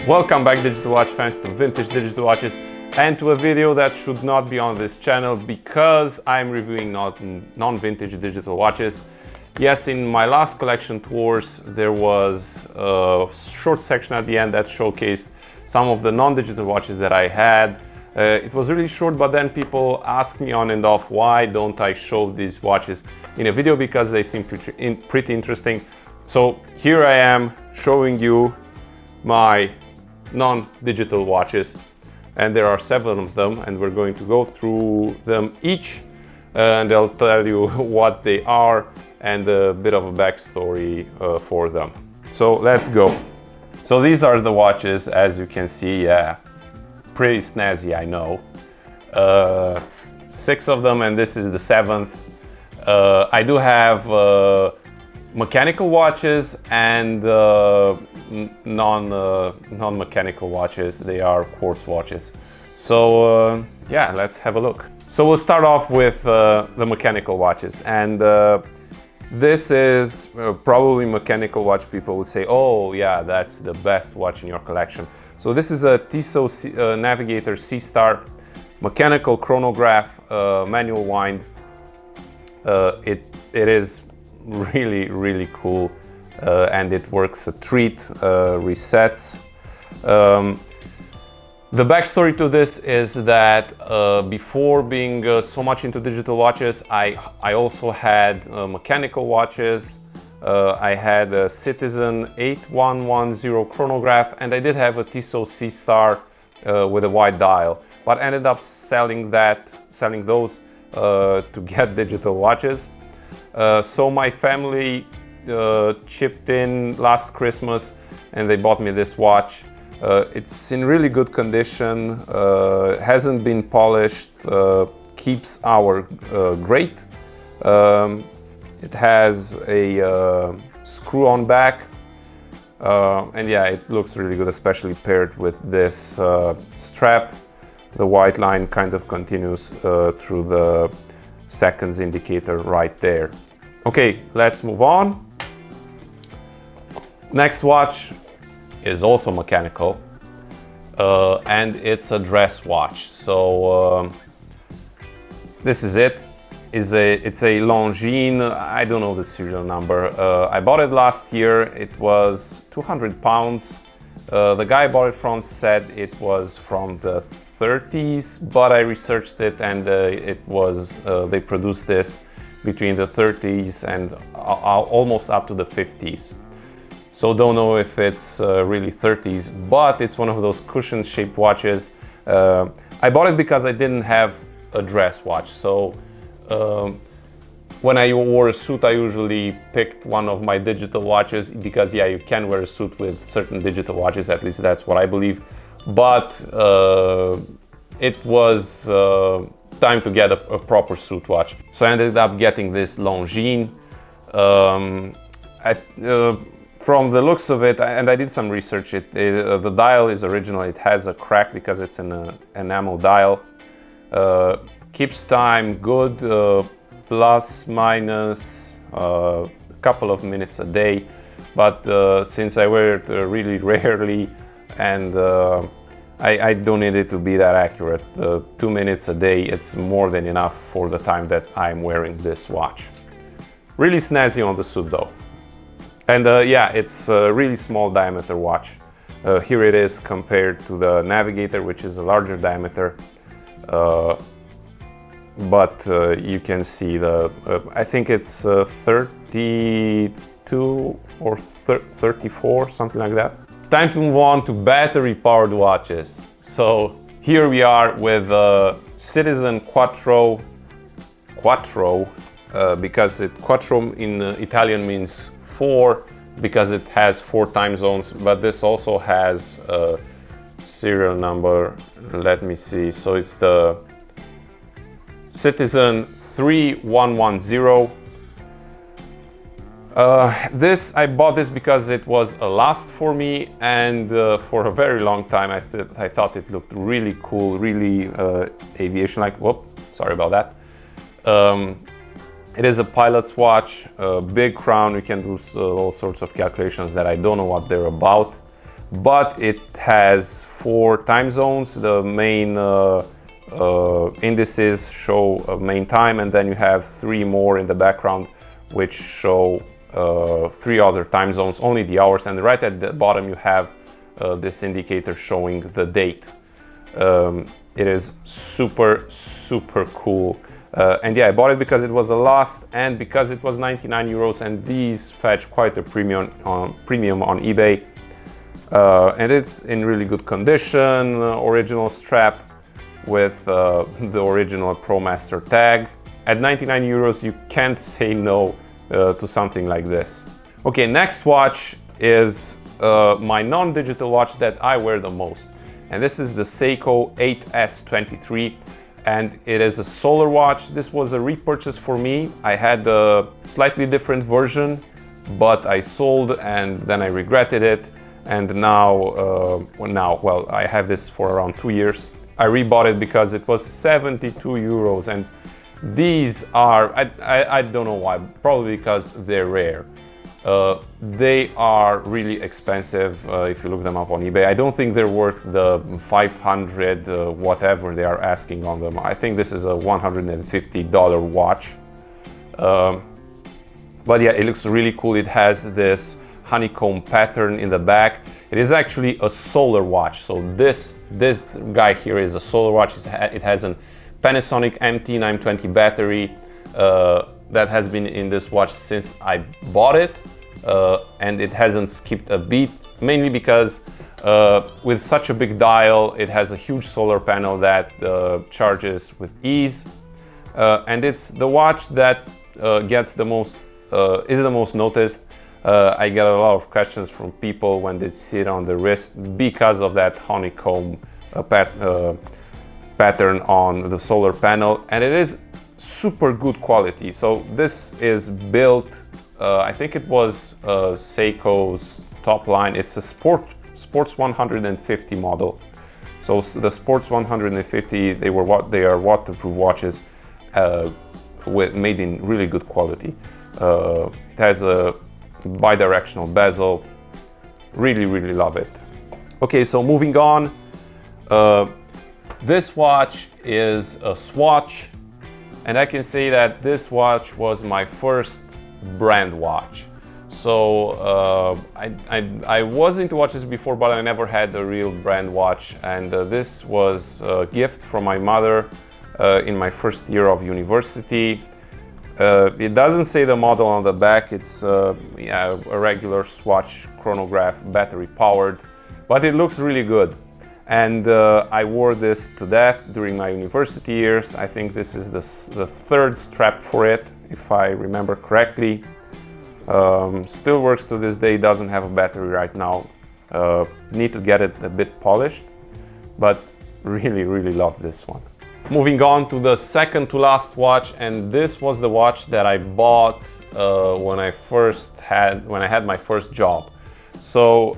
Welcome back, digital watch fans, to Vintage Digital Watches and to a video that should not be on this channel because I'm reviewing non-vintage digital watches. Yes, in my last collection tours there was a short section at the end that showcased some of the non-digital watches that I had. It was really short, but then people asked me on and off, why don't I show these watches in a video, because they seem pretty interesting. So here I am showing you my non-digital watches, and there are 7 of them, and we're going to go through them each, and I'll tell you what they are and a bit of a backstory for them. So let's go. So these are the watches, as you can see. Yeah, pretty snazzy, I know. 6 of them, and this is the 7th. I do have mechanical watches and non-mechanical watches. They are quartz watches. So yeah, let's have a look. So we'll start off with the mechanical watches, and this is probably mechanical watch people would say, oh yeah, that's the best watch in your collection. So this is a Tissot Navigator C-Star mechanical chronograph, manual wind. It is really cool, and it works a treat, resets. The backstory to this is that before being so much into digital watches, I also had mechanical watches. I had a Citizen 8110 chronograph, and I did have a Tissot C-Star with a wide dial, but ended up selling those to get digital watches. So my family chipped in last Christmas and they bought me this watch. It's in really good condition, hasn't been polished, keeps hour great. It has a screw-on back, and yeah, it looks really good, especially paired with this strap. The white line kind of continues through the seconds indicator right there. Okay, let's move on. Next watch is also mechanical, and it's a dress watch. So this is it. It's a Longines. I don't know the serial number. I bought it last year. It was 200 pounds. The guy I bought it from said it was from the 30s, but I researched it, and it was they produced this between the 30s and almost up to the 50s. So don't know if it's really 30s, but it's one of those cushion shaped watches. I bought it because I didn't have a dress watch. So when I wore a suit, I usually picked one of my digital watches, because yeah, you can wear a suit with certain digital watches, at least that's what I believe. But it was time to get a proper suit watch. So I ended up getting this Longines. From the looks of it, and I did some research, the dial is original. It has a crack because it's an enamel dial. Keeps time good, plus minus a couple of minutes a day. But since I wear it really rarely, and I don't need it to be that accurate. 2 minutes a day, it's more than enough for the time that I'm wearing this watch. Really snazzy on the suit though. And yeah, it's a really small diameter watch. Here it is compared to the Navigator, which is a larger diameter. But you can see I think it's 32 or 34, something like that. Time to move on to battery-powered watches. So here we are with Citizen Quattro, because Quattro in Italian means 4, because it has 4 time zones, but this also has a serial number. Let me see. So it's the Citizen 3110. I bought this because it was a last for me, and for a very long time I thought it looked really cool, really aviation-like. Whoop, sorry about that. It is a pilot's watch, big crown. You can do all sorts of calculations that I don't know what they're about. but it has 4 time zones. The main indices show main time, and then you have 3 more in the background which show 3 other time zones, only the hours, and right at the bottom you have this indicator showing the date. It is super cool. And yeah, I bought it because it was a lost and because it was 99 euros, and these fetch quite a premium on eBay. And it's in really good condition, original strap with the original ProMaster tag. At 99 euros, you can't say no to something like this. Okay, next watch is my non-digital watch that I wear the most. And this is the Seiko 8S23, and it is a solar watch. This was a repurchase for me. I had a slightly different version, but I sold and then I regretted it. And now, well, I have this for around 2 years. I rebought it because it was 72 euros, and these are, I don't know why, probably because they're rare. They are really expensive if you look them up on eBay. I don't think they're worth the 500 whatever they are asking on them. I think this is a $150 watch. But yeah, it looks really cool. It has this honeycomb pattern in the back. It is actually a solar watch. So this guy here is a solar watch. It has an Panasonic MT920 battery that has been in this watch since I bought it, and it hasn't skipped a beat, mainly because with such a big dial, it has a huge solar panel that charges with ease, and it's the watch that is the most noticed. I get a lot of questions from people when they see it on the wrist because of that honeycomb pattern on the solar panel, and it is super good quality. So this is built, I think it was Seiko's top line. It's a Sports 150 model. So the Sports 150, they are waterproof watches made in really good quality. It has a bi-directional bezel. Really love it. Okay, so moving on. This watch is a Swatch, and I can say that this watch was my first brand watch. So I was into watches before, but I never had a real brand watch, and this was a gift from my mother in my first year of university. It doesn't say the model on the back. It's yeah, a regular Swatch Chronograph, battery powered, but it looks really good. And I wore this to death during my university years. I think this is the 3rd strap for it, if I remember correctly. Still works to this day, doesn't have a battery right now. Need to get it a bit polished, but really love this one. Moving on to the second to last watch, and this was the watch that I bought when I had my first job. So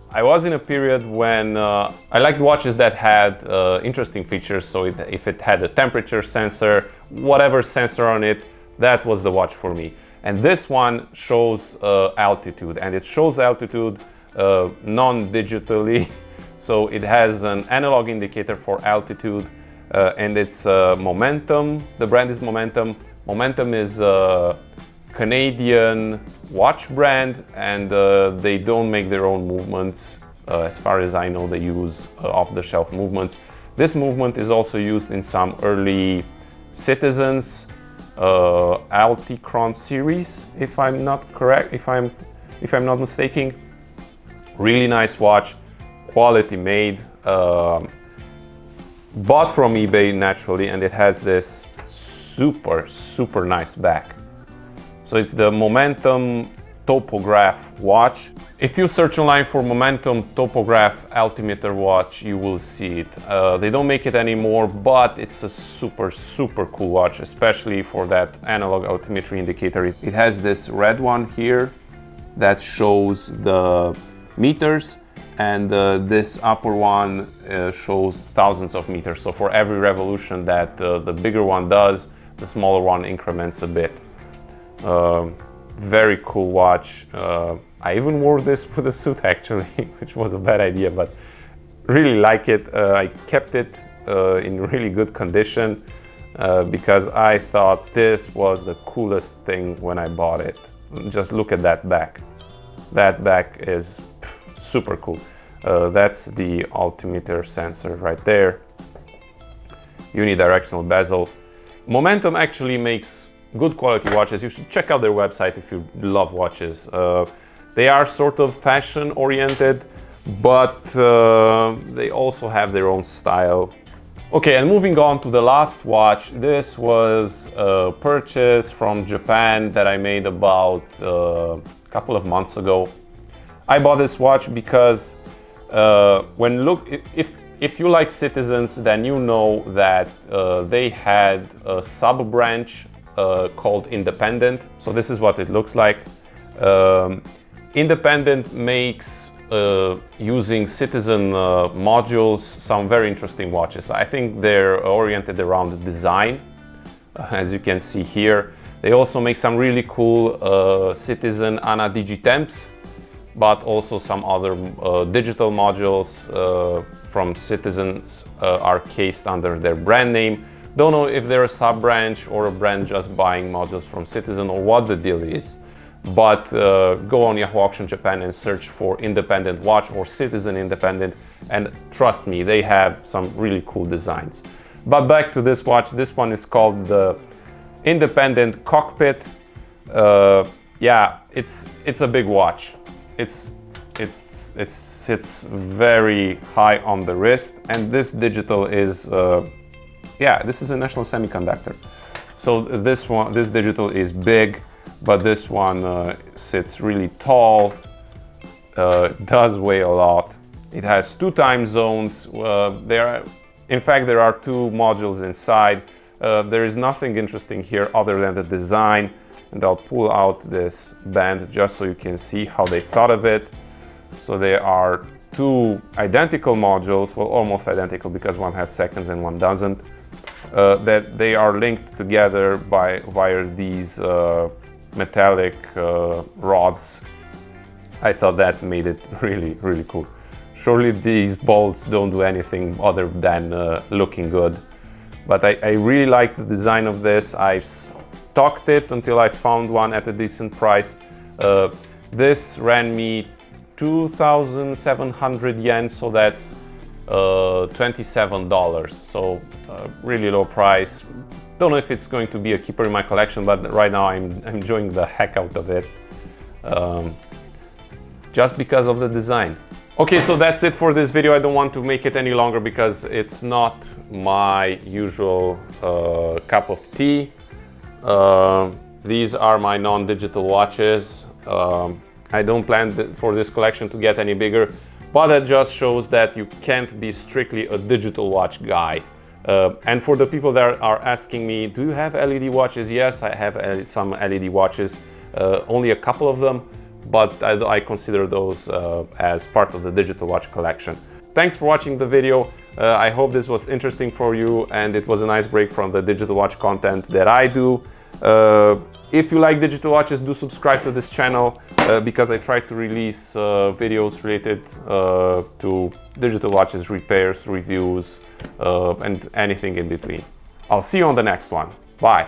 I was in a period when I liked watches that had interesting features. So if it had a temperature sensor, whatever sensor on it, that was the watch for me. And this one shows altitude, and it shows altitude non-digitally. So it has an analog indicator for altitude, and it's Momentum. The brand is Momentum. Momentum is a Canadian watch brand, and they don't make their own movements. As far as I know, they use off-the-shelf movements. This movement is also used in some early Citizens Alticron series, if I'm not not mistaken. Really nice watch, quality made, bought from eBay naturally, and it has this super nice back. So it's the Momentum Topograph watch. If you search online for Momentum Topograph altimeter watch, you will see it. They don't make it anymore, but it's a super cool watch, especially for that analog altimetry indicator. It has this red one here that shows the meters, and this upper one shows thousands of meters. So for every revolution that the bigger one does, the smaller one increments a bit. Very cool watch. I even wore this with a suit actually, which was a bad idea, but really like it. I kept it in really good condition because I thought this was the coolest thing when I bought it. Just look at that back. That back is super cool. That's the altimeter sensor right there. Unidirectional bezel. Momentum actually makes good quality watches. You should check out their website if you love watches. They are sort of fashion oriented, but they also have their own style. Okay, and moving on to the last watch. This was a purchase from Japan that I made about a couple of months ago. I bought this watch because if you like Citizens, then you know that they had a sub-branch called Independent. So this is what it looks like. Independent makes, using Citizen modules, some very interesting watches. I think they're oriented around design, as you can see here. They also make some really cool Citizen Ana Digitemps, but also some other digital modules from Citizens are cased under their brand name. Don't know if they're a sub-branch or a brand just buying modules from Citizen or what the deal is, but go on Yahoo Auction Japan and search for Independent watch or Citizen Independent, and trust me, they have some really cool designs. But back to this watch. This one is called the Independent Cockpit. Yeah, it's a big watch. It sits very high on the wrist, and this digital is yeah, this is a National Semiconductor. So this digital is big, but this one sits really tall, does weigh a lot. It has 2 time zones. In fact, there are 2 modules inside. There is nothing interesting here other than the design, and I'll pull out this band just so you can see how they thought of it. So there are 2 identical modules, well, almost identical because one has seconds and one doesn't, that they are linked together via these metallic rods. I thought that made it really, really cool. Surely these bolts don't do anything other than looking good. But I really like the design of this. I've stocked it until I found one at a decent price. This ran me 2,700 yen, so that's $27. So really low price. Don't know if it's going to be a keeper in my collection, but right now I'm enjoying the heck out of it, just because of the design. Okay, so that's it for this video. I don't want to make it any longer because it's not my usual cup of tea. These are my non-digital watches. I don't plan for this collection to get any bigger, but that just shows that you can't be strictly a digital watch guy. And for the people that are asking me, do you have LED watches? Yes, I have some LED watches, only a couple of them, but I consider those as part of the digital watch collection. Thanks for watching the video. I hope this was interesting for you and it was a nice break from the digital watch content that I do. If you like digital watches, do subscribe to this channel because I try to release videos related to digital watches, repairs, reviews, and anything in between. I'll see you on the next one. Bye.